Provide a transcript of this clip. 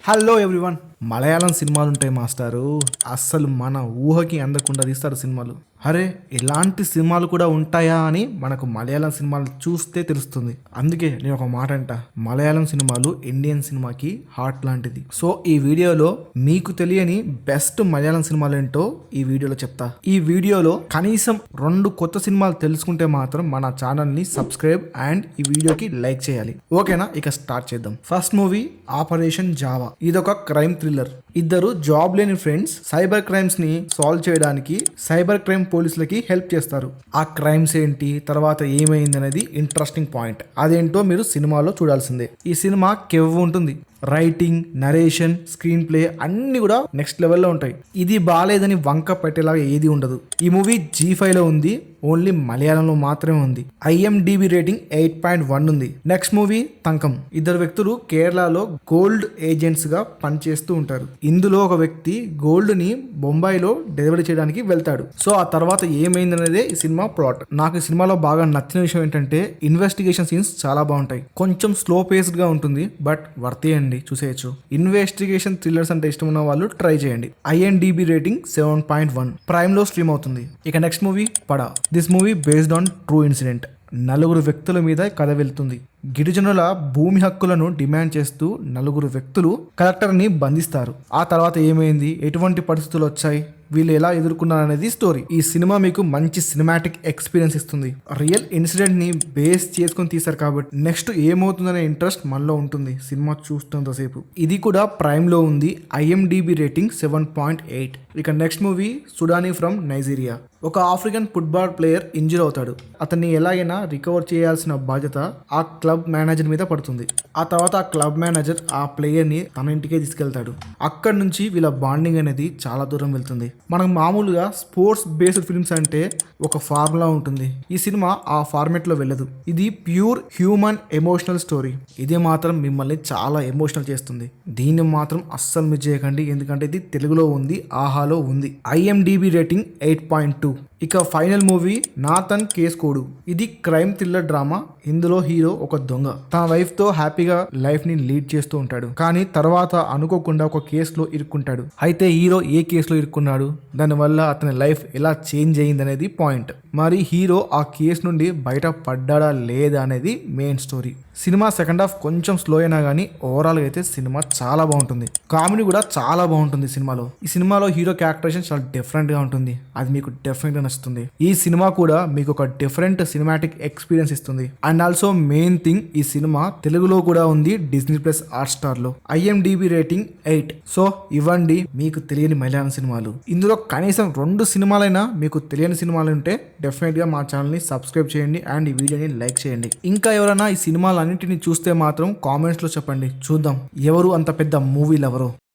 Hello everyone. Malayalam సినిమాలు ఉంటాయి మాస్టారు, అస్సలు మన ఊహకి అందకుండా తీస్తారు సినిమాలు. అరే ఇలాంటి సినిమాలు కూడా ఉంటాయా అని మనకు మలయాళం సినిమాలు చూస్తే తెలుస్తుంది. అందుకే నేను ఒక మాట అంట, మలయాళం సినిమాలు ఇండియన్ సినిమాకి హార్ట్ లాంటిది. సో ఈ వీడియోలో మీకు తెలియని బెస్ట్ మలయాళం సినిమాలు ఏంటో ఈ వీడియోలో చెప్తా. ఈ వీడియోలో కనీసం 2 కొత్త సినిమాలు తెలుసుకుంటే మాత్రం మన ఛానల్ ని సబ్స్క్రైబ్ అండ్ ఈ వీడియోకి లైక్ చేయాలి. ఓకేనా, ఇక స్టార్ట్ చేద్దాం. First movie operation Java. ఇదొక క్రైమ్ థ్రిల్లర్. ఇద్దరు జాబ్ లేని ఫ్రెండ్స్ సైబర్ క్రైమ్స్ ని సాల్వ్ చేయడానికి సైబర్ క్రైమ్ పోలీసులకి హెల్ప్ చేస్తారు. ఆ క్రైమ్స్ ఏంటి, తర్వాత ఏమైంది అనేది ఇంట్రెస్టింగ్ పాయింట్. అదేంటో మీరు సినిమాలో చూడాల్సిందే. ఈ సినిమా కెవ్వు ఉంటుంది. రైటింగ్, నరేషన్, స్క్రీన్ ప్లే అన్ని కూడా నెక్స్ట్ లెవెల్లో ఉంటాయి. ఇది బాలేదని వంక పెట్టేలాగా ఏది ఉండదు. ఈ మూవీ G5లో ఉంది, ఓన్లీ మలయాళంలో మాత్రమే ఉంది. IMDb రేటింగ్ 8.1 ఉంది. Next movie Thankam. ఇద్దరు వ్యక్తులు కేరళలో గోల్డ్ ఏజెంట్స్ గా పనిచేస్తూ ఉంటారు. ఇందులో ఒక వ్యక్తి గోల్డ్ ని బొంబాయిలో డెలివరీ చేయడానికి వెళ్తాడు. సో ఆ తర్వాత ఏమైందనేదే ఈ సినిమా ప్లాట్. నాకు ఈ సినిమాలో బాగా నచ్చిన విషయం ఏంటంటే ఇన్వెస్టిగేషన్ సీన్స్ చాలా బాగుంటాయి. కొంచెం స్లో పేస్డ్ గా ఉంటుంది, బట్ వర్తీ అండి, చూసేయచ్చు. ఇన్వెస్టిగేషన్ థ్రిల్లర్స్ అంటే ఇష్టం ఉన్న వాళ్ళు ట్రై చేయండి. IMDb rating 7.1. ప్రైమ్ లో స్ట్రీమ్ అవుతుంది. ఇక next movie Pada. This movie based on true incident. 4 వ్యక్తుల మీద కథ వెళ్తుంది. గిరిజనుల భూమి హక్కులను డిమాండ్ చేస్తూ 4 వ్యక్తులు కలెక్టర్ని బంధిస్తారు. ఆ తర్వాత ఏమైంది, ఎటువంటి పరిస్థితులు వచ్చాయి, వీళ్ళు ఎలా ఎదుర్కొన్నారనేది స్టోరీ. ఈ సినిమా మీకు మంచి సినిమాటిక్ ఎక్స్పీరియన్స్ ఇస్తుంది. రియల్ ఇన్సిడెంట్ ని బేస్ చేసుకొని తీశారు కాబట్టి నెక్స్ట్ ఏమవుతుందనే ఇంట్రెస్ట్ మనలో ఉంటుంది సినిమా చూస్తున్నంతసేపు. ఇది కూడా ప్రైమ్ లో ఉంది. IMDb rating 7.8. ఇక నెక్స్ట్ మూవీ సుడానీ ఫ్రమ్ నైజీరియా. ఒక ఆఫ్రికన్ ఫుట్బాల్ ప్లేయర్ ఇంజూర్ అవుతాడు. అతన్ని ఎలాగైనా రికవర్ చేయాల్సిన బాధ్యత ఆ క్లబ్ మేనేజర్ మీద పడుతుంది. ఆ తర్వాత ఆ క్లబ్ మేనేజర్ ఆ ప్లేయర్ ని తన ఇంటికే తీసుకెళ్తాడు. అక్కడి నుంచి వీళ్ళ బాండింగ్ అనేది చాలా దూరం వెళ్తుంది. మనకు మామూలుగా స్పోర్ట్స్ బేస్డ్ ఫిల్మ్స్ అంటే ఒక ఫార్ములా ఉంటుంది. ఈ సినిమా ఆ ఫార్మేట్ లో వెళ్ళదు. ఇది ప్యూర్ హ్యూమన్ ఎమోషనల్ స్టోరీ. ఇది మాత్రం మిమ్మల్ని చాలా ఎమోషనల్ చేస్తుంది. దీన్ని మాత్రం అస్సలు మిస్ చేయకండి, ఎందుకంటే ఇది తెలుగులో ఉంది, ఆహాలో ఉంది. IMDb rating 8.2. ఇక final movie Nathan case code. ఇది క్రైమ్ థ్రిల్లర్ డ్రామా. ఇందులో హీరో ఒక దొంగ తన వైఫ్ తో హ్యాపీగా లైఫ్ ని లీడ్ చేస్తూ ఉంటాడు. కానీ తర్వాత అనుకోకుండా ఒక కేసులో ఇరుక్కుంటాడు. అయితే హీరో ఏ కేసులో ఇరుక్కున్నాడు, దానివల్ల అతని లైఫ్ ఎలా చేంజ్ అయింది అనేది పాయింట్. మరి హీరో ఆ కేసు నుండి బయట పడ్డాడా లేదా అనేది main story. Cinema second half కొంచెం స్లో అయినా కానీ ఓవరాల్ అయితే సినిమా చాలా బాగుంటుంది. కామెడీ కూడా చాలా బాగుంటుంది సినిమాలో. ఈ సినిమాలో హీరో క్యారెక్టరైజేషన్ చాలా డిఫరెంట్ గా ఉంటుంది. అది మీకు డెఫినెట్ గా నచ్చుతుంది. ఈ సినిమా కూడా మీకు ఒక డిఫరెంట్ సినిమాటిక్ ఎక్స్పీరియన్స్ ఇస్తుంది. అండ్ ఆల్సో మెయిన్ థింగ్, ఈ సినిమా తెలుగులో కూడా ఉంది Disney+ Hotstar లో. IMDb rating 8. సో ఇవ్వండి మీకు తెలియని మలయాళం సినిమాలు. ఇందులో కనీసం 2 సినిమాలైనా మీకు తెలియని సినిమాలు ఉంటే డెఫినెట్ గా మా ఛానల్ ని సబ్స్క్రైబ్ చేయండి అండ్ ఈ వీడియోని లైక్ చేయండి. ఇంకా ఎవరైనా ఈ సినిమాలన్నింటినీ చూస్తే మాత్రం కామెంట్స్ లో చెప్పండి, చూద్దాం ఎవరు అంత పెద్ద మూవీలు ఎవరో.